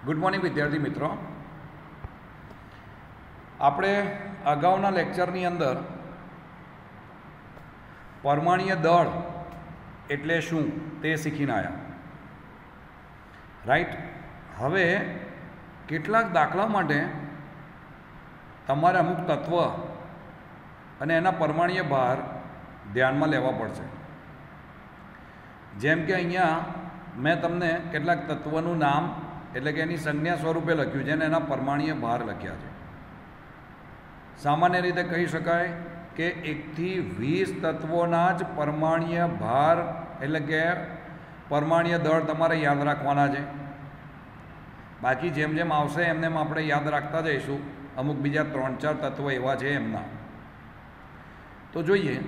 Good morning વિદ્યાર્થી મિત્રો, આપણે અગાઉના લેક્ચરની અંદર પરમાણ્વીય દળ એટલે શું તે શીખીને આવ્યા, રાઈટ. હવે કેટલાક દાખલા માટે તમારે અમુક તત્વ અને એના પરમાણ્વીય ભાર ધ્યાનમાં લેવા પડશે. જેમ કે અહીંયા મેં તમને કેટલાક તત્વનું નામ એટલે કે એની સંજ્ઞા સ્વરૂપે લખ્યું છે અને એના પરમાણ્વીય ભાર લખ્યા છે. સામાન્ય રીતે કહી શકાય કે 1 થી 20 તત્વોના જ પરમાણ્વીય ભાર એટલે કે પરમાણ્વીય દળ તમારે યાદ રાખવાના છે. બાકી જેમ જેમ આવશે એમને આપણે યાદ રાખતા જઈશું. અમુક બીજા 3-4 તત્વો એવા છે એમના. તો જોઈએ,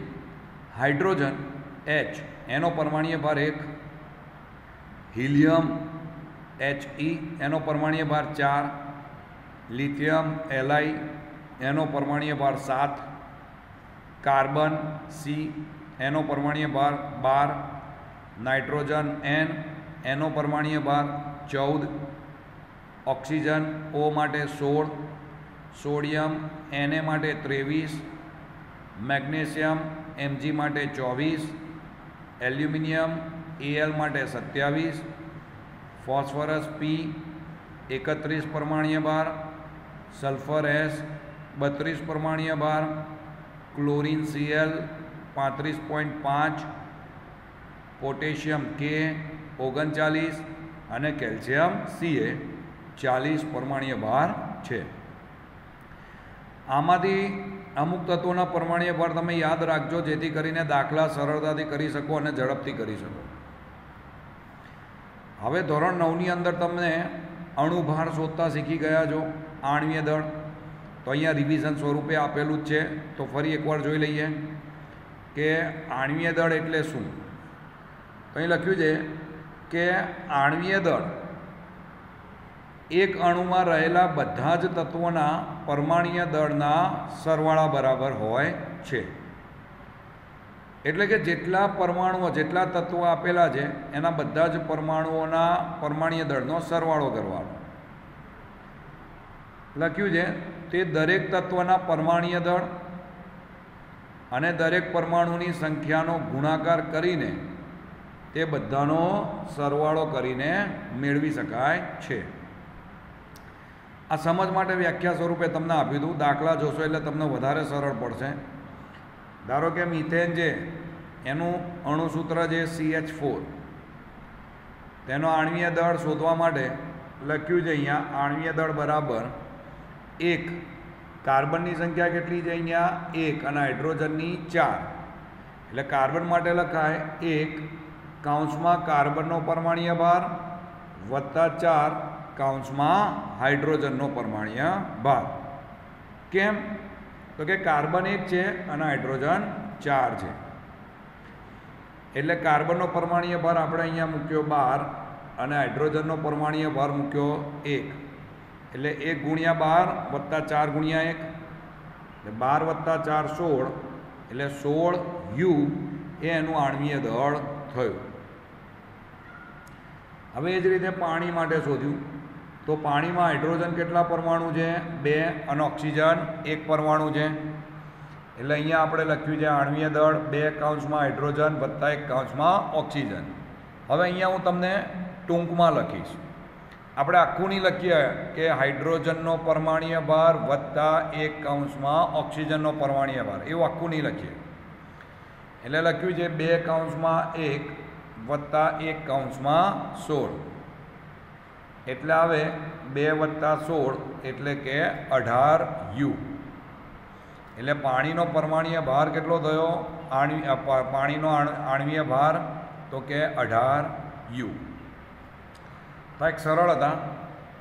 હાઇડ્રોજન H એનો પરમાણ્વીય ભાર 1, હિલિયમ He એનો પરમાણ્વીય ભાર 4, લિથિયમ Li એનો પરમાણ્વીય ભાર 7, કાર્બન C એનો પરમાણ્વીય ભાર 12, નાઇટ્રોજન N એનો પરમાણ્વીય ભાર 14, ઓક્સિજન O માટે 16, સોડિયમ Na માટે 23, મેગ્નેશિયમ Mg માટે 24, એલ્યુમિનિયમ Al માટે 27, ફોસ્ફરસ P 31 પરમાણ્વીય ભાર, સલ્ફર S 32 પરમાણ્વીય ભાર, ક્લોરીન Cl 35.5, પોટેશિયમ K 39 અને કેલ્શિયમ Ca 40 પરમાણ્વીય ભાર છે. આમાંથી અમુક તત્વોના પરમાણ્વીય ભાર તમે યાદ રાખજો, જેથી કરીને દાખલા સરળતાથી કરી શકો અને ઝડપથી કરી શકો. હવે ધોરણ 9ની અંદર તમને અણુભાર શોધતા શીખી ગયા છો, આણ્વીય દળ. તો અહીંયા રિવિઝન સ્વરૂપે આપેલું જ છે, તો ફરી એકવાર જોઈ લઈએ કે આણ્વીય દળ એટલે શું. તો અહીં લખ્યું છે કે આણ્વીય દળ એક અણુમાં રહેલા બધા જ તત્વોના પરમાણ્વીય દળના સરવાળા બરાબર હોય છે. એટલે કે જેટલા પરમાણુઓ, જેટલા તત્વો આપેલા છે એના બધા જ પરમાણુઓના પરમાણ્વીય દળનો સરવાળો કરવાનો. લખ્યું છે તે દરેક તત્વના પરમાણ્વીય દળ અને દરેક પરમાણુની સંખ્યાનો ગુણાકાર કરીને તે બધાનો સરવાળો કરીને મેળવી શકાય છે. આ સમજ માટે વ્યાખ્યા સ્વરૂપે તમને આપ્યું હતું. દાખલા જોશો એટલે તમને વધારે સરળ પડશે. ધારો કે મિથેન છે એનું અણુસૂત્ર છે CH4, તેનો આણ્વીય દળ શોધવા માટે લખ્યું છે અહીંયા આણ્વીય દળ બરાબર 1, કાર્બનની સંખ્યા કેટલી છે અહીંયા 1 અને હાઇડ્રોજનની 4. એટલે કાર્બન માટે લખાય 1 કૌંસમાં કાર્બનનો પરમાણ્વીય ભાર વત્તા 4 કૌંસમાં હાઇડ્રોજનનો પરમાણ્વીય ભાર. કેમ? તો કે કાર્બન 1 છે અને હાઇડ્રોજન 4 છે. એટલે કાર્બનનો પરમાણ્વીય ભાર આપણે અહીંયા મૂક્યો 12 અને હાઇડ્રોજનનો પરમાણ્વીય ભાર મૂક્યો 1. એટલે 1 ગુણ્યા 12 વત્તા 4 ગુણ્યા 1 એટલે 12 વત્તા 4 16, એટલે 16 U એ એનું આણ્વીય દળ થયું. હવે એ જ રીતે પાણી માટે શોધ્યું. તો પાણીમાં હાઇડ્રોજન કેટલા પરમાણુ છે? 2 અને ઓક્સિજન 1 પરમાણુ છે. એટલે અહીંયા આપણે લખ્યું છે આણ્વીય દળ 2 કૌંસમાં હાઇડ્રોજન વત્તા 1 કૌંસમાં ઓક્સિજન. હવે અહીંયા હું તમને ટૂંકમાં લખીશ. આપણે આખું નહીં લખીએ કે હાઇડ્રોજનનો પરમાણ્વીય ભાર વત્તા 1 કૌંસમાં ઓક્સિજનનો પરમાણ્વીય ભાર, એવું આખું નહીં લખીએ. એટલે લખ્યું છે 2 કૌંસમાં 1 વત્તા 1 કૌંસમાં 16. એટલે આવે 2 વત્તા 16 એટલે કે 18 U. એટલે પાણીનો પરમાણ્વીય ભાર કેટલો થયો? પાણીનો આણ્વીય ભાર તો કે 18 U. તો એક સરળ હતા.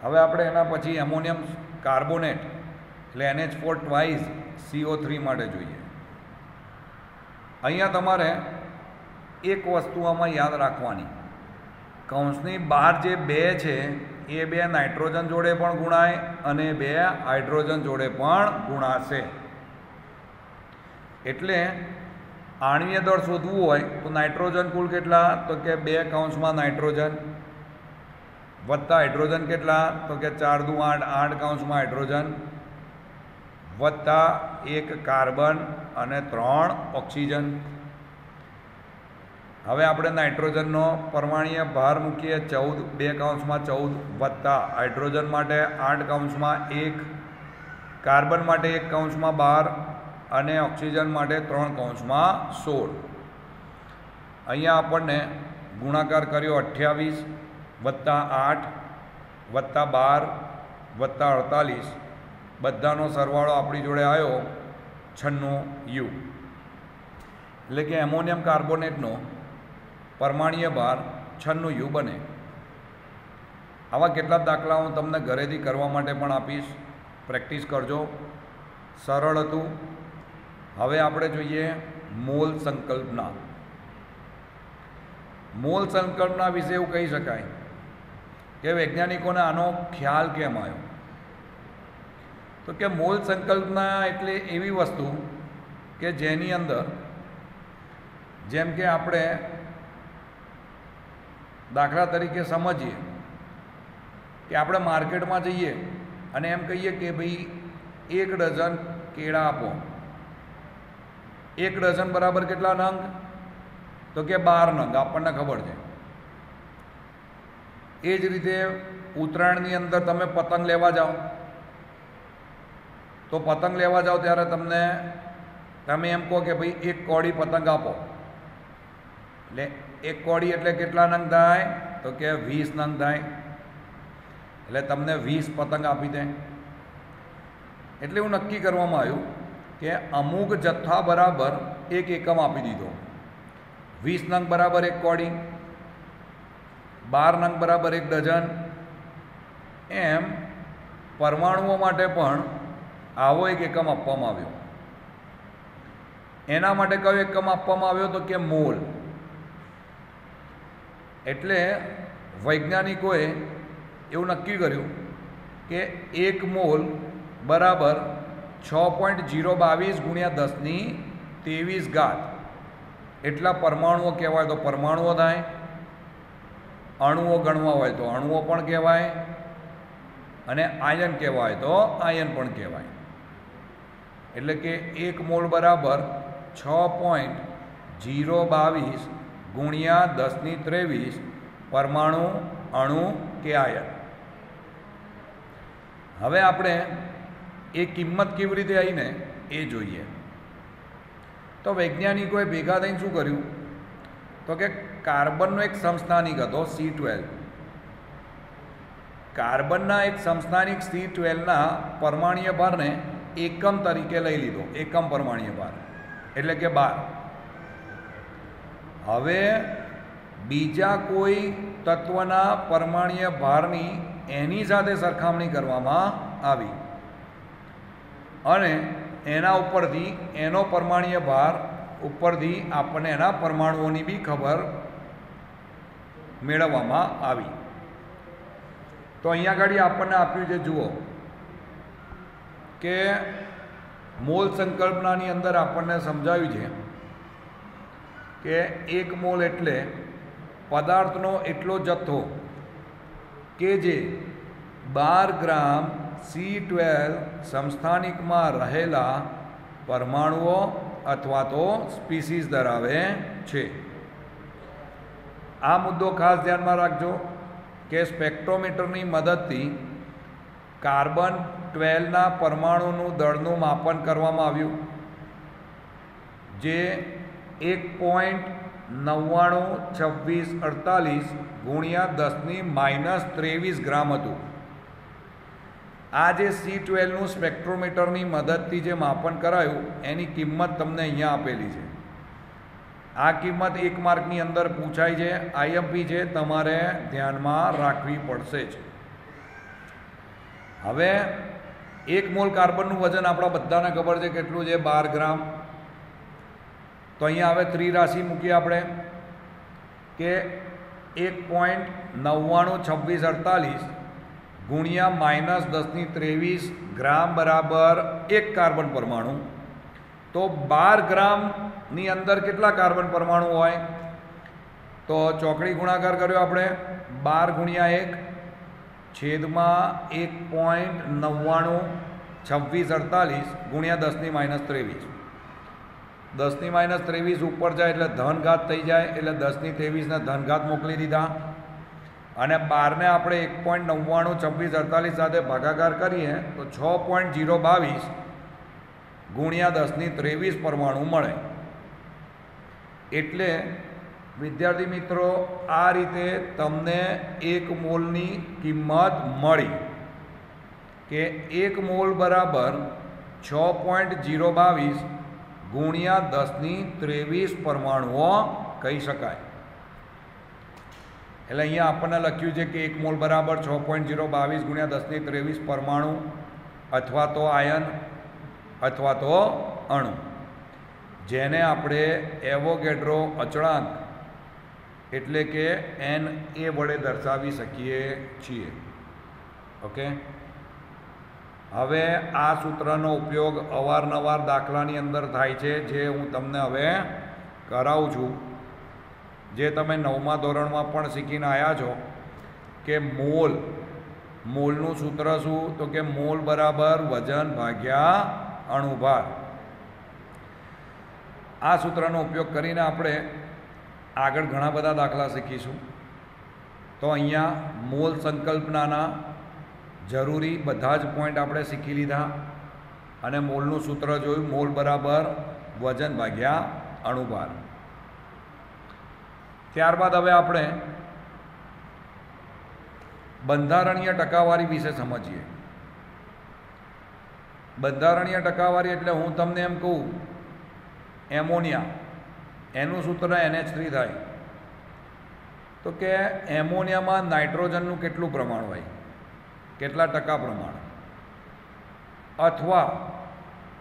હવે આપણે એના પછી એમોનિયમ કાર્બોનેટ એટલે NH4 ટ્વાઇસ CO3 માટે જોઈએ. અહીંયા તમારે એક વસ્તુ આમાં યાદ રાખવાની, કૌંસની બહાર જે 2 છે એ 2 નાઇટ્રોજન જોડે પણ ગુણાય અને 2 હાઇડ્રોજન જોડે પણ ગુણાશે. એટલે આણ્વીય દળ શોધવું હોય તો નાઇટ્રોજન કુલ કેટલા? તો કે 2 કૌંસમાં નાઇટ્રોજન વત્તા હાઇડ્રોજન કેટલા? તો કે 4 દુ 8, 8 કૌંસમાં હાઇડ્રોજન વત્તા 1 કાર્બન અને 3 ઓક્સિજન. હવે આપણે નાઇટ્રોજનનો પરમાણ્વીય ભાર મૂકીએ 14, 2 કૌંસમાં 14 વત્તા હાઇડ્રોજન માટે 8 કૌંસમાં 1, કાર્બન માટે 1 કૌંસમાં 12 અને ઓક્સિજન માટે 3 કૌંસમાં 16. અહીંયા આપણને ગુણાકાર કર્યો 28 વત્તા 8 વત્તા 12 વત્તા 48, બધાનો સરવાળો આપણી જોડે આવ્યો 96 U. એટલે કે એમોનિયમ કાર્બોનેટનો પરમાણ્વીય ભાર 96 U બને. આવા કેટલાક દાખલા હું તમને ઘરેથી કરવા માટે પણ આપીશ, પ્રેક્ટિસ કરજો. સરળ હતું. હવે આપણે જોઈએ મોલ સંકલ્પના. મોલ સંકલ્પના વિશે એવું કહી શકાય કે વૈજ્ઞાનિકોને આનો ખ્યાલ કેમ આવ્યો? તો કે મોલ સંકલ્પના એટલે એવી વસ્તુ કે જેની અંદર, જેમ કે આપણે દાખલા તરીકે સમજીએ કે આપણે માર્કેટમાં જઈએ અને એમ કહીએ કે ભાઈ 1 ડઝન કેળા આપો. 1 ડઝન બરાબર કેટલા નંગ? તો કે 12 નંગ, આપણને ખબર છે. એ જ રીતે ઉત્તરાયણની અંદર તમે પતંગ લેવા જાઓ તો પતંગ લેવા જાઓ ત્યારે તમે એમ કહો કે ભાઈ 1 કોડી પતંગ આપો. એટલે 1 કોડી એટલે કેટલા નંગ થાય? તો કે 20 નંગ થાય. એટલે તમને 20 પતંગ આપી દે. એટલે એવું નક્કી કરવામાં આવ્યું કે અમુક જથ્થા બરાબર 1 એકમ આપી દીધો. 20 નંગ બરાબર 1 કોડી, 12 નંગ બરાબર 1 ડઝન. એમ પરમાણુઓ માટે પણ આવો 1 એકમ આપવામાં આવ્યો. એના માટે કયો એકમ આપવામાં આવ્યો? તો કે મોલ. એટલે વૈજ્ઞાનિકોએ એવું નક્કી કર્યું કે 1 મોલ બરાબર 6.022 ગુણ્યા 10⁻23 એટલા પરમાણુઓ કહેવાય તો પરમાણુઓ થાય. અણુઓ ગણવા હોય તો અણુઓ પણ કહેવાય, અને આયન કહેવાય તો આયન પણ કહેવાય. એટલે કે 1 મોલ બરાબર 6.022 ગુણ્યા 10⁻23 પરમાણુ, અણુ કે આયન. હવે આપણે એ કિંમત કેવી રીતે આવીને એ જોઈએ. તો વૈજ્ઞાનિકોએ ભેગા થઈને શું કર્યું? તો કે કાર્બનનો એક સમસ્થાનિક હતો C12. કાર્બનના એક સમસ્થાનિક C12ના પરમાણ્વીય ભારને એકમ તરીકે લઈ લીધો. એકમ પરમાણ્વીય ભાર એટલે કે 12. હવે બીજા કોઈ તત્વના પરમાણ્વીય ભારની એની સાથે સરખામણી કરવામાં આવી અને એના ઉપરથી એનો પરમાણ્વીય ભાર ઉપરથી આપણને એના પરમાણુઓની બી ખબર મેળવવામાં આવી. તો અહીંયા આગળ આપણને આપ્યું છે, જુઓ કે મોલ સંકલ્પનાની અંદર આપણને સમજાવ્યું છે કે 1 મોલ એટલે પદાર્થનો એટલો જથ્થો કે જે 12 ગ્રામ C12 સમસ્થાનિકમાં રહેલા પરમાણુઓ અથવા તો સ્પીસીસ ધરાવે છે. આ મુદ્દો ખાસ ધ્યાનમાં રાખજો કે સ્પેક્ટ્રોમીટરની મદદથી કાર્બન 12ના પરમાણુનું દળનું માપન કરવામાં આવ્યું, જે 1.992648 ગુણ્યા 10⁻23 ગ્રામ હતું. આ જે C12નું સ્પેક્ટ્રોમીટરની મદદથી જે માપન કરાયું એની કિંમત તમને અહીંયા આપેલી છે. આ કિંમત 1 માર્કની અંદર પૂછાય છે, IMP છે, તમારે ધ્યાનમાં રાખવી પડશે જ. હવે 1 મોલ કાર્બનનું વજન આપણા બધાને ખબર છે કેટલું છે? 12 ગ્રામ. તો અહીંયા હવે ત્રિરાશિ મૂકીએ આપણે કે 1.992648 ગુણ્યા -10⁻23 ગ્રામ બરાબર 1 કાર્બન પરમાણુ. તો 12 ગ્રામની અંદર કેટલા કાર્બન પરમાણુ હોય? તો ચોકડી ગુણાકાર કર્યો આપણે, 12 ગુણ્યા 1 છેદમાં 1.992648 ગુણ્યા 10⁻23. 10⁻23 ઉપર જાય એટલે ધન ઘાત થઈ જાય, એટલે 10⁻23 ધન ઘાત મોકલી દીધા. અને 12ને આપણે 1.992648 સાથે ભાગાકાર કરીએ તો 6.022 ગુણ્યા 10⁻23 પરમાણુ મળે. એટલે વિદ્યાર્થી મિત્રો, આ રીતે તમને 1 મોલની કિંમત મળી કે 1 મોલ બરાબર 6.022 ગુણ્યા 10⁻23 પરમાણુઓ કહી શકાય. એટલે અહીંયા આપણને લખ્યું છે કે 1 મોલ બરાબર 6.022 ગુણ્યા 10⁻23 પરમાણુ અથવા તો આયન અથવા તો અણુ, જેને આપણે એવોગેડ્રો અચળાંક એટલે કે Na વડે દર્શાવી શકીએ છીએ. ઓકે, હવે આ સૂત્રનો ઉપયોગ અવારનવાર દાખલાની અંદર થાય છે, જે હું તમને હવે કરાવું છું, જે તમે 9મા ધોરણમાં પણ શીખીને આવ્યા છો કે મોલનું સૂત્ર શું? તો કે મોલ બરાબર વજન ભાગ્યા અણુભાર. આ સૂત્રનો ઉપયોગ કરીને આપણે આગળ ઘણા બધા દાખલા શીખીશું. તો અહીંયા મોલ સંકલ્પનાના જરૂરી બધા જ પોઈન્ટ આપણે શીખી લીધા અને મોલનું સૂત્ર જોયું, મોલ બરાબર વજન ભાગ્યા અણુભાર. ત્યારબાદ હવે આપણે બંધારણીય ટકાવારી વિશે સમજીએ. બંધારણીય ટકાવારી એટલે હું તમને એમ કહું, એમોનિયા, એનું સૂત્ર NH3 થાય, તો કે એમોનિયામાં નાઇટ્રોજનનું કેટલું પ્રમાણ હોય, કેટલા ટકા પ્રમાણ, અથવા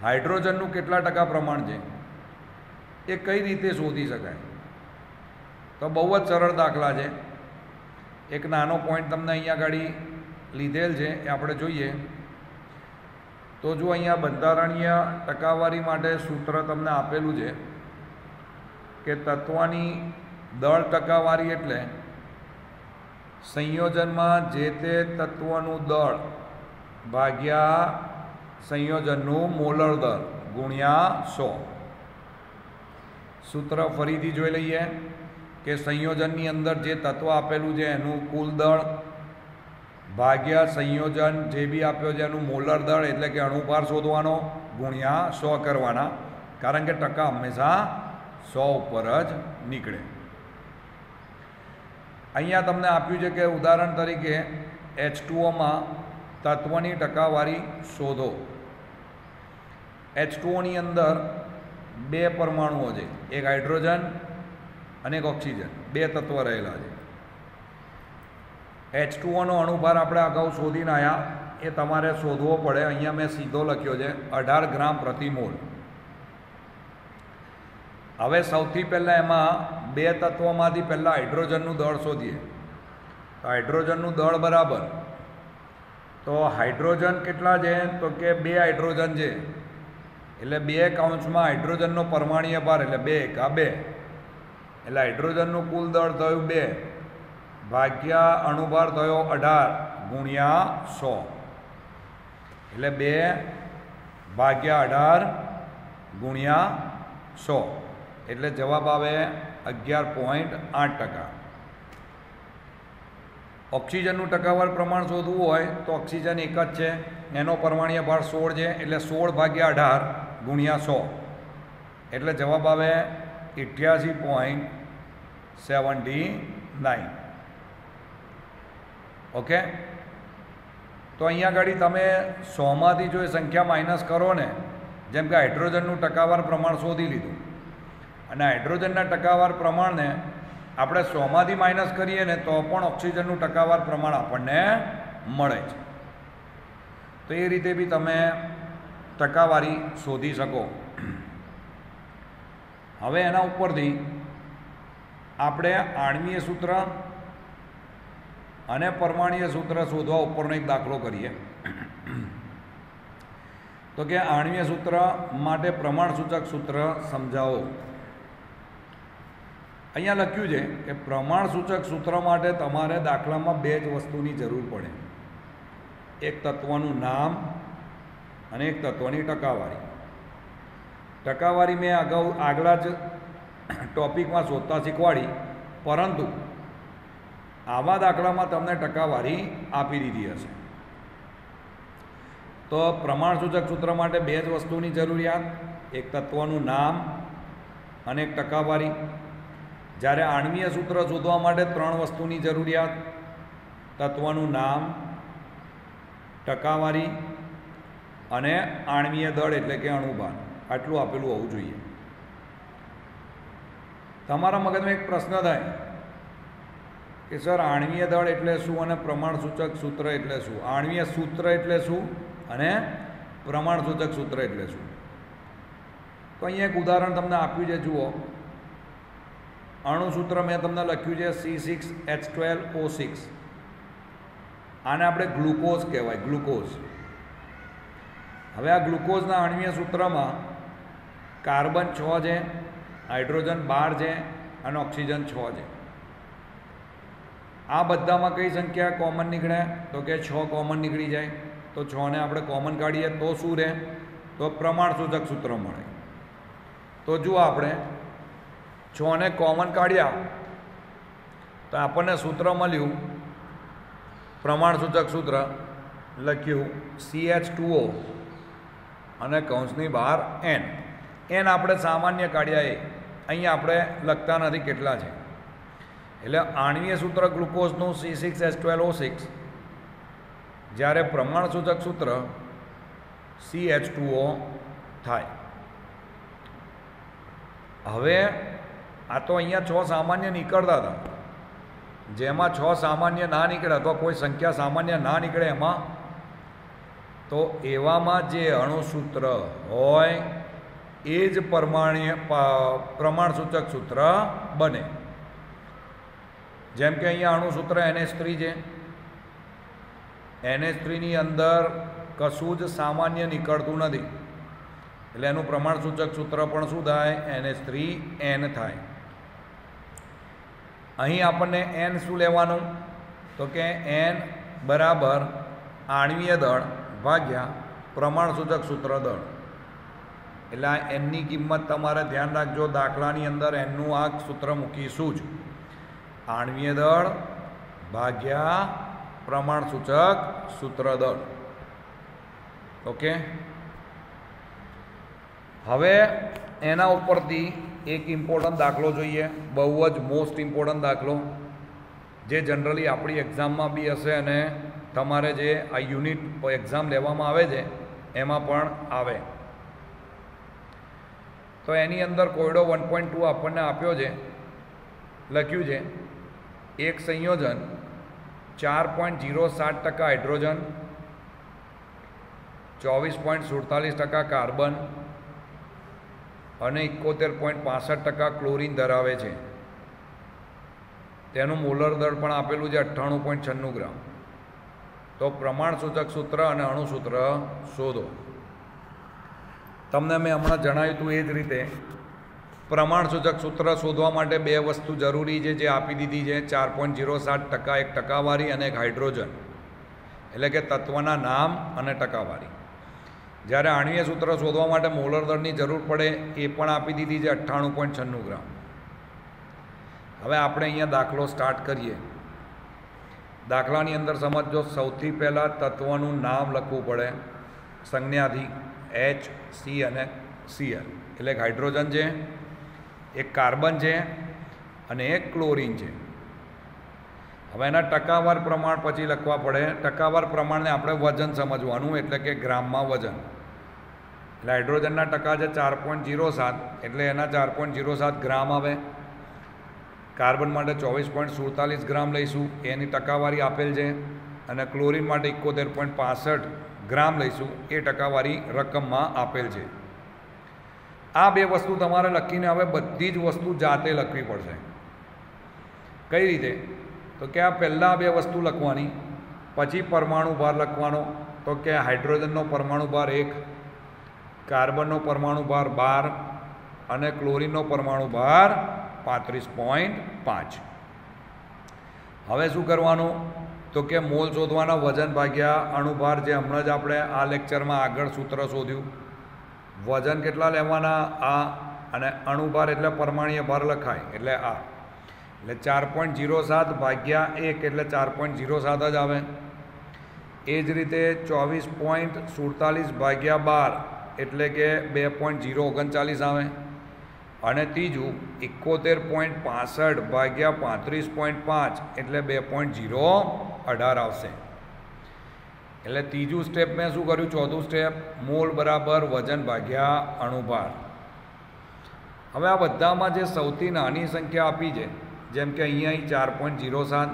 હાઇડ્રોજનનું કેટલા ટકા પ્રમાણ છે, એ કઈ રીતે શોધી શકાય? તો બહુ જ સરળ દાખલા છે. એક નાનો પોઈન્ટ તમને અહીંયા આગળ લીધેલ છે, એ આપણે જોઈએ. તો જો અહીંયા બંધારણીય ટકાવારી માટે સૂત્ર તમને આપેલું છે કે તત્વની દળ ટકાવારી એટલે સંયોજનમાં જે તે તત્વનું દળ ભાગ્યા સંયોજનનું મોલર દળ ગુણ્યા 100. સૂત્ર ફરીથી જોઈ લઈએ કે સંયોજનની અંદર જે તત્વ આપેલું છે એનું કુલ દળ ભાગ્યા સંયોજન જે બી આપ્યો છે એનું મોલર દળ એટલે કે અણુભાર શોધવાનો ગુણ્યા 100 કરવાના, કારણ કે ટકા હંમેશા 100 ઉપર જ નીકળે. અહીંયા તમને આપ્યું છે કે ઉદાહરણ તરીકે H2Oમાં તત્વની ટકાવારી શોધો. H2O ની અંદર 2 પરમાણુઓ છે, એક હાઇડ્રોજન અને એક ઓક્સિજન, 2 તત્વ રહેલા છે. H2Oનો અણુભાર આપણે અગાઉ શોધીને આવ્યા, એ તમારે શોધવો પડે. અહીંયા મેં સીધો લખ્યો છે 18 ગ્રામ પ્રતિ મોલ. હવે સૌથી પહેલાં એમાં 2 તત્વોમાંથી પહેલાં હાઇડ્રોજનનું દળ શોધીએ. તો હાઇડ્રોજનનું દળ બરાબર, તો હાઇડ્રોજન કેટલા છે? તો કે 2 હાઇડ્રોજન છે, એટલે 2 કૌંસમાં હાઇડ્રોજનનો પરમાણ્વીય ભાર એટલે 2 એકા 2, એટલે હાઇડ્રોજનનું કુલ દળ થયું 2 ભાગ્યા અણુભાર થયો 18 ગુણ્યા 100, એટલે 2 ભાગ્યા 18 ગુણ્યા 100, એટલે જવાબ આવે 11.8%. ઓક્સિજનનું ટકાવાર પ્રમાણ શોધવું હોય તો ઓક્સિજન એક જ છે, એનો પરમાણ્વીય ભાર 16 છે, એટલે 16 ભાગ્યા 18 ગુણ્યા 100, એટલે જવાબ આવે 88.79. ઓકે, તો અહીંયા આગળ તમે 100માંથી જો એ સંખ્યા માઇનસ કરો ને, જેમ કે હાઇડ્રોજનનું ટકાવાર પ્રમાણ શોધી લીધું અને હાઇડ્રોજનના ટકાવાર પ્રમાણને આપણે 100માંથી માઇનસ કરીએ ને તો પણ ઓક્સિજનનું ટકાવાર પ્રમાણ આપણને મળે છે. તો એ રીતે બી તમે ટકાવારી શોધી શકો. હવે એના ઉપરથી આપણે આણ્વીય સૂત્ર અને પરમાણ્વીય સૂત્ર શોધવા ઉપરનો એક દાખલો કરીએ. તો કે આણ્વીય સૂત્ર માટે પ્રમાણસૂચક સૂત્ર સમજાવો. અહીંયા લખ્યું છે કે પ્રમાણસૂચક સૂત્ર માટે તમારે દાખલામાં 2 જ વસ્તુની જરૂર પડે. એક તત્વનું નામ અને એક તત્વની ટકાવારી. ટકાવારી મેં આગલા જ ટોપિકમાં શોધતા શીખવાડી, પરંતુ આવા દાખલામાં તમને ટકાવારી આપી દીધી હશે. તો પ્રમાણસૂચક સૂત્ર માટે બે જ વસ્તુની જરૂરિયાત, એક તત્વનું નામ અને એક ટકાવારી. જ્યારે આણ્વીય સૂત્ર શોધવા માટે ત્રણ વસ્તુની જરૂરિયાત, તત્વનું નામ, ટકાવારી અને આણ્વીય દળ એટલે કે અણુભાર. આટલું આપેલું હોવું જોઈએ. તમારા મગજમાં એક પ્રશ્ન થાય કે સર આણ્વીય દળ એટલે શું અને પ્રમાણસૂચક સૂત્ર એટલે શું? આણ્વીય સૂત્ર એટલે શું અને પ્રમાણસૂચક સૂત્ર એટલે શું? તો અહીંયા એક ઉદાહરણ તમને આપ્યું છે, જુઓ. અણુસૂત્ર મેં તમને લખ્યું છે C6H12O6. આને આપણે ગ્લુકોઝ કહેવાય, ગ્લુકોઝ. હવે આ ગ્લુકોઝના આણ્વીય સૂત્રમાં કાર્બન 6 છે, હાઇડ્રોજન 12 છે અને ઓક્સિજન 6 છે. આ બધામાં કઈ સંખ્યા કોમન નીકળે? તો કે 6 કોમન નીકળી જાય. તો 6 ને આપણે કોમન કાઢીએ તો શું રહે? તો પ્રમાણસૂચક સૂત્ર મળે. તો જુઓ, આપણે 6 ને કોમન કાઢ્યા તો આપણને સૂત્ર મળ્યું, પ્રમાણસૂચક સૂત્ર લખ્યું CH2O અને કૌંસની બહાર N. N આપણે સામાન્ય કાઢ્યા, અહીંયા આપણે લખતા નથી કેટલા છે. એટલે આણ્વીય સૂત્ર ગ્લુકોઝનું C6H12O6, જ્યારે પ્રમાણસૂચક સૂત્ર CH2O થાય. હવે આ તો અહીંયા 6 સામાન્ય નીકળતા હતા, જેમાં 6 સામાન્ય ના નીકળે અથવા કોઈ સંખ્યા સામાન્ય ના નીકળે એમાં, તો એવામાં જે અણુસૂત્ર હોય એ જ પ્રમાણસૂચક સૂત્ર બને. જેમ કે અહીંયા અણુસૂત્ર NH3 છે. NH3ની અંદર કશું જ સામાન્ય નીકળતું નથી, એટલે એનું પ્રમાણસૂચક સૂત્ર પણ શું થાય? NH3N થાય. અહીં આપણને N શું લેવાનું? તો કે N બરાબર આણ્વીય દળ ભાગ્યા પ્રમાણસૂચક સૂત્ર દળ. એટલે આ Nની કિંમત તમારે ધ્યાન રાખજો, દાખલાની અંદર Nનું આ સૂત્ર મૂકીશું જ. આણ્વીય દળ ભાગ્યા પ્રમાણસૂચક સૂત્ર દળ. ઓકે. હવે એના ઉપરથી એક ઇમ્પોર્ટન્ટ દાખલો જોઈએ, બહુ જ મોસ્ટ ઇમ્પોર્ટન્ટ દાખલો, જે જનરલી આપણી એક્ઝામમાં બી હશે અને તમારે જે આ યુનિટ એક્ઝામ લેવામાં આવે છે એમાં પણ આવે. તો એની અંદર કોયડો 1.2 આપણને આપ્યો છે, લખ્યું છે એક સંયોજન 4.07% હાઇડ્રોજન, 24.47% કાર્બન અને 71.65% ક્લોરીન ધરાવે છે. તેનું મોલર દળ પણ આપેલું છે 98.96 ગ્રામ. તો પ્રમાણસૂચક સૂત્ર અને અણુસૂત્ર શોધો. તમને મેં હમણાં જણાવ્યું હતું એ જ રીતે પ્રમાણસૂચક સૂત્ર શોધવા માટે બે વસ્તુ જરૂરી છે, જે આપી દીધી છે. 4.07% એક ટકાવારી અને એક હાઇડ્રોજન, એટલે કે તત્વના નામ અને ટકાવારી. જ્યારે આણ્વીય સૂત્ર શોધવા માટે મોલર દળની જરૂર પડે એ પણ આપી દીધી છે 98.96 ગ્રામ. હવે આપણે અહીંયા દાખલો સ્ટાર્ટ કરીએ. દાખલાની અંદર સમજો, સૌથી પહેલાં તત્વનું નામ લખવું પડે સંજ્ઞાથી, H, C અને Cl. એટલે એક હાઇડ્રોજન છે, એક કાર્બન છે અને એક ક્લોરીન છે. હવે એના ટકાવાર પ્રમાણ પછી લખવા પડે. ટકાવાર પ્રમાણને આપણે વજન સમજવાનું, એટલે કે ગ્રામમાં વજન. એટલે હાઇડ્રોજનના ટકા છે 4.07, એટલે એના 4.07 ગ્રામ આવે. કાર્બન માટે 24.47 ગ્રામ લઈશું, એની ટકાવારી આપેલ છે. અને ક્લોરીન માટે 71.65 ગ્રામ લઈશું, એ ટકાવારી રકમમાં આપેલ છે. આ બે વસ્તુ તમારે લખીને હવે બધી જ વસ્તુ જાતે લખવી પડશે. કઈ રીતે? તો કે આ પહેલાં બે વસ્તુ લખવાની, પછી પરમાણુ ભાર લખવાનો. તો કે હાઇડ્રોજનનો પરમાણુ ભાર 1, કાર્બનનો પરમાણુ ભાર 12 અને ક્લોરીનનો પરમાણુ ભાર 35.5. હવે શું કરવાનું? તો કે મોલ શોધવાના વજન ભાગ્યા અણુભાર, જે હમણાં જ આપણે આ લેક્ચરમાં આગળ સૂત્ર શોધ્યું. વજન કેટલા લેવાના આ, અને અણુભાર એટલે પરમાણ્વીય ભાર લખાય એટલે આ, એટલે 4.07 ભાગ્યા 1 એટલે 4.07 જ આવે. એ જ રીતે 24.47 ભાગ્યા 12 એટલે કે 2.039 આવે. અને ત્રીજું 71.65 ભાગ્યા 35.5 એટલે 2.018 આવશે. એટલે ત્રીજું સ્ટેપ મેં શું કર્યું, ચોથું સ્ટેપ મોલ બરાબર વજન ભાગ્યા અણુભાર. હવે આ બધામાં જે સૌથી નાની સંખ્યા આપી છે, જેમ કે અહીંયા 4.07,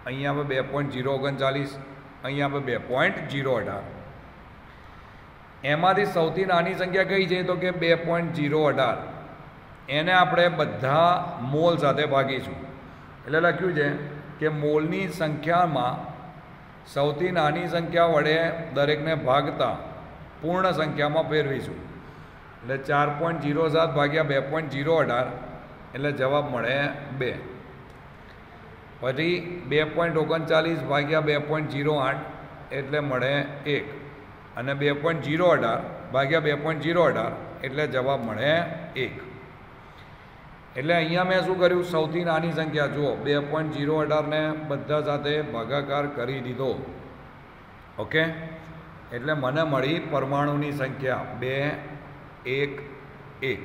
અહીંયા આપણે 2.039, અહીંયા આપણે 2.018, એમાંથી સૌથી નાની સંખ્યા કઈ છે તો કે 2.018. એને આપણે બધા મોલ સાથે ભાગીશું. એટલે લખ્યું છે કે મોલની સંખ્યામાં સૌથી નાની સંખ્યા વડે દરેકને ભાગતા પૂર્ણ સંખ્યામાં ફેરવીશું. એટલે 4.07 ભાગ્યા 2.018 એટલે જવાબ મળે 2. પછી 2.39 ભાગ્યા 2.08 એટલે મળે 1, અને 2.018 ભાગ્યા 2.018 એટલે જવાબ મળે 1. એટલે અહીંયા મેં શું કર્યું, સૌથી નાની સંખ્યા જુઓ 2.018 ને બધા સાથે ભાગાકાર કરી દીધો. ઓકે, એટલે મને મળી પરમાણુની સંખ્યા 2, 1, 1.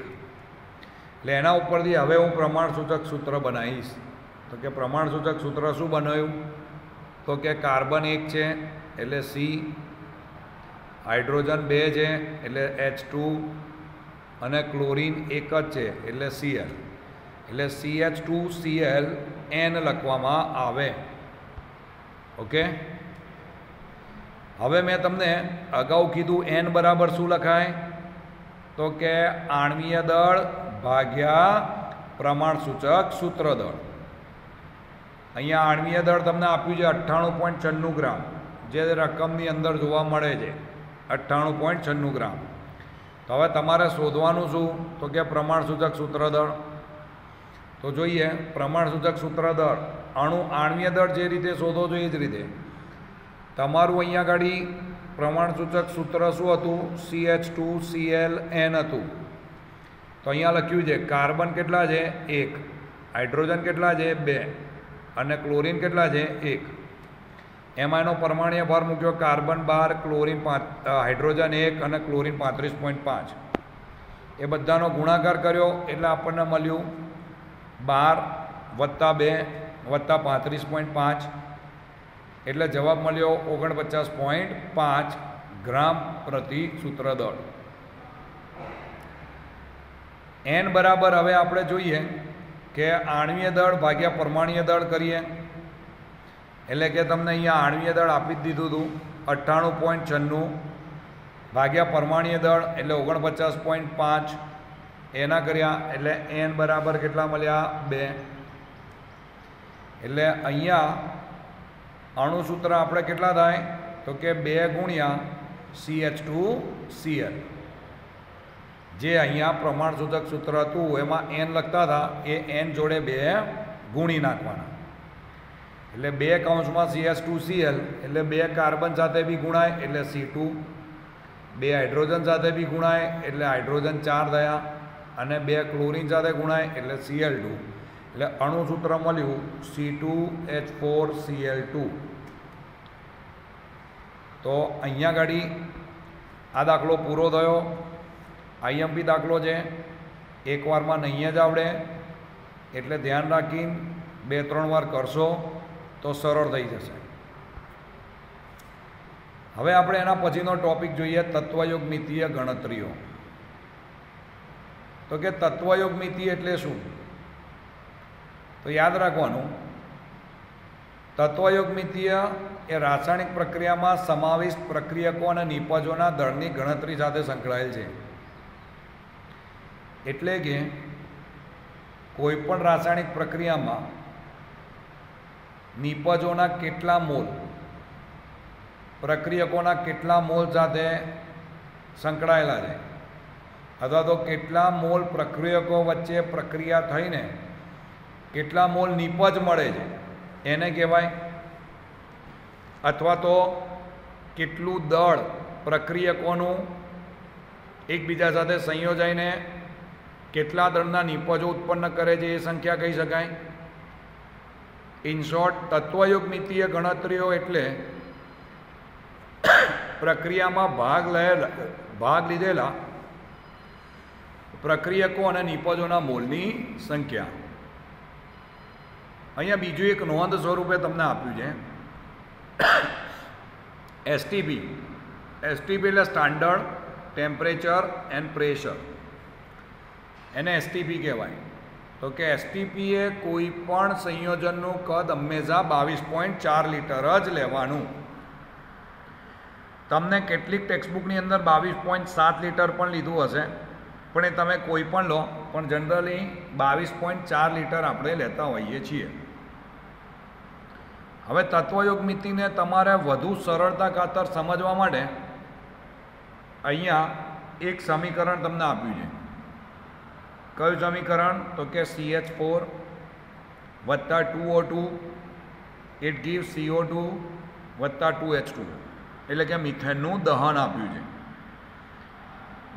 એટલે એના ઉપરથી હવે હું પ્રમાણસૂચક સૂત્ર બનાવીશ. તો કે પ્રમાણસૂચક સૂત્ર શું બનાવ્યું, તો કે કાર્બન 1 છે એટલે C, હાઇડ્રોજન 2 છે એટલે H2, અને ક્લોરીન 1 જ છે એટલે Cl. એટલે CH2Cl N લખવામાં આવે. ઓકે, હવે મેં તમને અગાઉ કીધું N બરાબર શું લખાય, તો કે આણ્વીય દળ ભાગ્યા પ્રમાણસૂચક સૂત્ર દળ. અહીંયા આણ્વીય દળ તમને આપ્યું છે 98.96 ગ્રામ, જે રકમની અંદર જોવા મળે છે 98.96 ગ્રામ. તો હવે તમારે શોધવાનું શું, તો કે પ્રમાણસૂચક સૂત્ર દળ. તો જોઈએ પ્રમાણસૂચક સૂત્ર દળ, આણ્વીય દળ જે રીતે શોધો છો એ જ રીતે તમારું અહીંયા આગળ પ્રમાણસૂચક સૂત્ર શું હતું, CH2Cl N હતું. તો અહીંયા લખ્યું છે કાર્બન કેટલા છે 1, હાઇડ્રોજન કેટલા છે 2, અને ક્લોરીન કેટલા છે 1. એમાં એનો પરમાણ્વીય ભાર મૂક્યો, કાર્બન 12, ક્લોરીન 5, હાઇડ્રોજન 1 અને ક્લોરીન 35.5. એ બધાનો ગુણાકાર કર્યો એટલે આપણને મળ્યું 12 + 2 + 35.5 એટલે જવાબ મળ્યો 49.5 ગ્રામ પ્રતિ સૂત્ર દળ. N બરાબર હવે આપણે જોઈએ કે આણ્વીય દળ ભાગ્યા પરમાણ્વીય દળ કરીએ. એટલે કે તમને અહીંયા આણ્વીય દળ આપી જ દીધું હતું 98.96 ભાગ્યા પરમાણ્વીય દળ એટલે 49.5 એના કર્યા એટલે N બરાબર કેટલા મળ્યા 2. એટલે અહીંયા અણુસૂત્ર આપણે કેટલા થાય, તો કે 2 ગુણ્યા CH2Cl. જે અહીંયા પ્રમાણસૂચક સૂત્ર હતું એમાં N લખતા હતા એ N જોડે 2 ગુણી નાખવાના. એટલે 2 કૌંસમાં CH2Cl એટલે 2 કાર્બન સાથે બી ગુણાય એટલે C2, 2 હાઇડ્રોજન સાથે બી ગુણાય એટલે હાઇડ્રોજન 4 થયા, અને 2 ક્લોરીન સાથે ગુણાય એટલે Cl2. એટલે અણુસૂત્ર મળ્યું C2H4Cl2. તો અહીંયા ગાડી આ દાખલો પૂરો થયો. IMP દાખલો છે, એકવારમાં નહીં જ આવડે, એટલે ધ્યાન રાખીને 2-3 વાર કરશો તો સરળ થઈ જશે. હવે આપણે એના પછીનો ટોપિક જોઈએ, તત્વયોગમિતીય ગણતરીઓ. તો કે તત્વયોગમિતિ એટલે શું, તો યાદ રાખવાનું તત્વયોગમિતીય એ રાસાયણિક પ્રક્રિયામાં સમાવિષ્ટ પ્રક્રિયકો અને નિપજોના દળની ગણતરી સાથે સંકળાયેલ છે. એટલે કે કોઈપણ રાસાયણિક પ્રક્રિયામાં નિપજોના કેટલા મોલ, પ્રક્રિયકોના કેટલા મોલ સાથે સંકળાયેલા છે, અથવા તો કેટલા મોલ પ્રક્રિયકો વચ્ચે પ્રક્રિયા થઈને કેટલા મોલ નિપજ મળે છે એને કહેવાય અથવા તો કેટલું દળ પ્રક્રિયકોનું એકબીજા સાથે સંયોજાઈને કેટલા દળના નિપજો ઉત્પન્ન કરે છે એ સંખ્યા કહી શકાય. ઇન શોર્ટ, તત્વયુગમિતીય ગણતરીઓ એટલે પ્રક્રિયામાં ભાગ લીધેલા પ્રક્રિયકો અને નિપજોના મોલની સંખ્યા. અહીંયા બીજું એક નોંધ સ્વરૂપે તમને આપ્યું છે એસટીપી. એસટીપી એટલે સ્ટાન્ડર્ડ ટેમ્પરેચર એન્ડ પ્રેશર, એને એસટીપી કહેવાય. તો કે એસટીપી એ કોઈ પણ સંયોજનનું કદ હંમેશા 22.4 લીટર જ લેવાનું. તમને કેટલીક ટેક્સ્ટબુકની અંદર 22.7 લીટર પણ લીધું હશે, પણ એ તમે કોઈ પણ લો, પણ જનરલી 22.4 લીટર આપણે લેતા હોઈએ છીએ. હવે તત્વયુગમિતિને તમારે વધુ સરળતા ખાતર સમજવા માટે અહીંયા એક સમીકરણ તમને આપ્યું છે. કયું સમીકરણ? તો કે CH4 વત્તા 2O2 ઇટ ગીવ CO2 વત્તા 2H2, એટલે કે મિથેનનું દહન આપ્યું છે.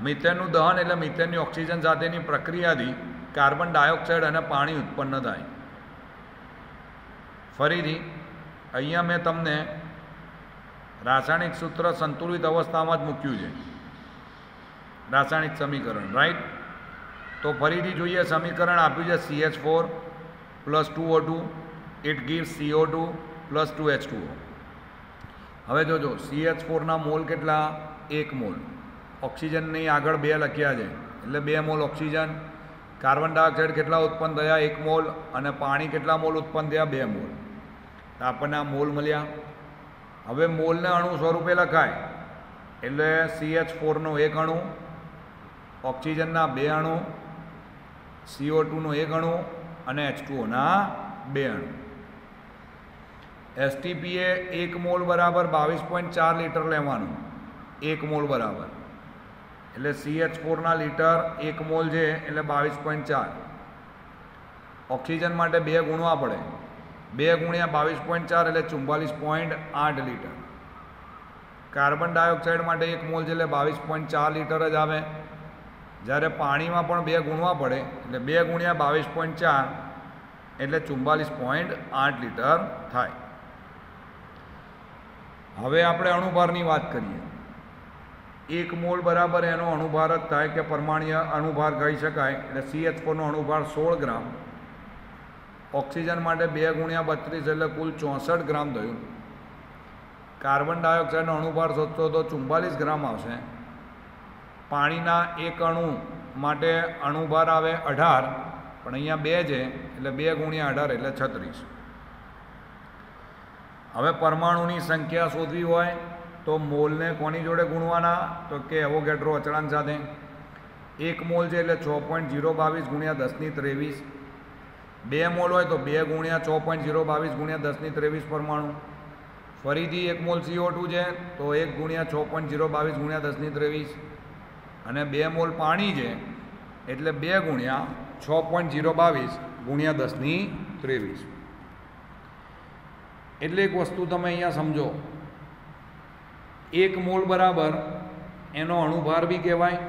મિથેનનું દહન એટલે મિથેનની ઓક્સિજન સાથેની પ્રક્રિયાથી કાર્બન ડાયોક્સાઇડ અને પાણી ઉત્પન્ન થાય. ફરીથી અહીંયા મેં તમને રાસાયણિક સૂત્ર સંતુલિત અવસ્થામાં જ મૂક્યું છે, રાસાયણિક સમીકરણ, રાઈટ? તો ફરીથી જોઈએ, સમીકરણ આપ્યું છે CH4 plus 2O2 it gives CO2 plus 2H2O. હવે જોજો, CH4ના મોલ કેટલા? 1 મોલ. ઓક્સિજનની આગળ 2 લખ્યા છે એટલે 2 મોલ ઓક્સિજન. કાર્બન ડાયોક્સાઇડ કેટલા ઉત્પન્ન થયા? 1 મોલ. અને પાણી કેટલા મોલ ઉત્પન્ન થયા? 2 મોલ. તો આપણને આ મોલ મળ્યા. હવે મોલને અણુ સ્વરૂપે લખાય એટલે CH4નો 1 અણુ, ઓક્સિજનના 2 અણુ, CO2નો 1 અણુ અને H2Oના 2 અણુ. એસટીપી એ 1 મોલ બરાબર 22.4 લીટર લેવાનું. 1 મોલ બરાબર એટલે CH4ના લીટર 1 મોલ છે એટલે 22.4. ઓક્સિજન માટે 2 ગુણવા પડે, 2 ગુણ્યા 22.4 એટલે 44.8 લીટર. કાર્બન ડાયોક્સાઇડ માટે 1 મોલ છે એટલે 22.4 લીટર જ આવે. જ્યારે પાણીમાં પણ 2 ગુણવા પડે એટલે 2 ગુણ્યા 22.4 એટલે 44.8 લીટર થાય. હવે આપણે અણુભારની વાત કરીએ. 1 મોલ બરાબર એનો અણુભાર જ થાય કે પરમાણ્વીય અણુભાર કહી શકાય. એટલે CH4નો અણુભાર 16 ગ્રામ. ઓક્સિજન માટે 2 ગુણ્યા 32 એટલે કુલ 64 ગ્રામ થયું. કાર્બન ડાયોક્સાઇડનો અણુભાર શોધશો તો 44 ગ્રામ આવશે. પાણીના 1 અણુ માટે અણુભાર આવે 18, પણ અહીંયા 2 છે એટલે 2 ગુણ્યા 18 એટલે 36. હવે પરમાણુની સંખ્યા શોધવી હોય તો મોલને કોની જોડે ગુણવાના? તો કે એવોગેડ્રો અચળાંક સાથે. 1 મોલ છે એટલે 6.022 ગુણ્યા 1023. 2 મોલ હોય તો 2 ગુણ્યા 6.022 ગુણ્યા 1023 પરમાણુ. ફરીથી 1 મોલ CO2 છે તો 1 ગુણ્યા 6.022 ગુણ્યા 1023. અને 2 મોલ પાણી છે એટલે 2 ગુણ્યા 6.022 ગુણ્યા 1023. એટલે એક વસ્તુ તમે અહીંયા સમજો, 1 મોલ બરાબર એનો અણુભાર બી કહેવાય,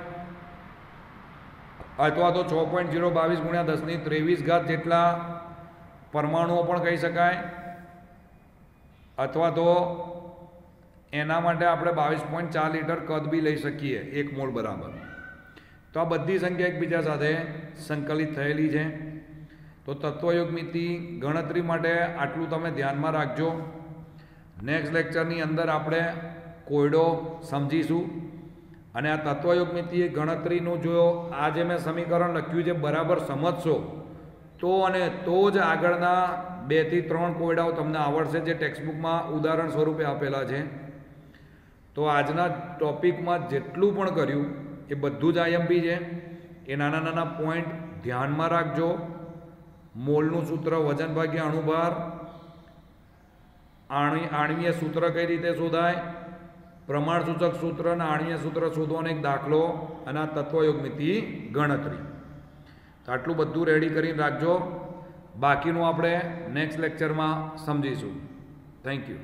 અથવા તો 6.022 ગુણ્યા 1023 જેટલા પરમાણુઓ પણ કહી શકાય, અથવા તો એના માટે આપણે 22.4 લીટર કદ બી લઈ શકીએ 1 મોલ બરાબર. તો આ બધી સંખ્યા એકબીજા સાથે સંકલિત થયેલી છે. તો તત્વયુગમિતિ ગણતરી માટે આટલું તમે ધ્યાનમાં રાખજો. નેક્સ્ટ લેક્ચરની અંદર આપણે કોયડો સમજીશું. અને આ તત્વયુગમિતિ ગણતરીનું જો આ જે મેં સમીકરણ લખ્યું છે બરાબર સમજશો તો જ આગળના 2 થી 3 કોયડાઓ તમને આવડશે, જે ટેક્સ્ટબુકમાં ઉદાહરણ સ્વરૂપે આપેલા છે. તો આજના ટોપિકમાં જેટલું પણ કર્યું એ બધું જ આઈએમપી છે. એ નાના નાના પોઈન્ટ ધ્યાનમાં રાખજો. મોલનું સૂત્ર, વજન ભાગ્યા અણુભાર, આણ્વીય સૂત્ર કઈ રીતે શોધાય, પ્રમાણસૂચક સૂત્ર અને આણ્વીય સૂત્ર શોધવાનો એક દાખલો, અને આ તત્વયુગમિતિ ગણતરી. તો આટલું બધું રેડી કરીને રાખજો. બાકીનું આપણે નેક્સ્ટ લેક્ચરમાં સમજીશું. Thank you.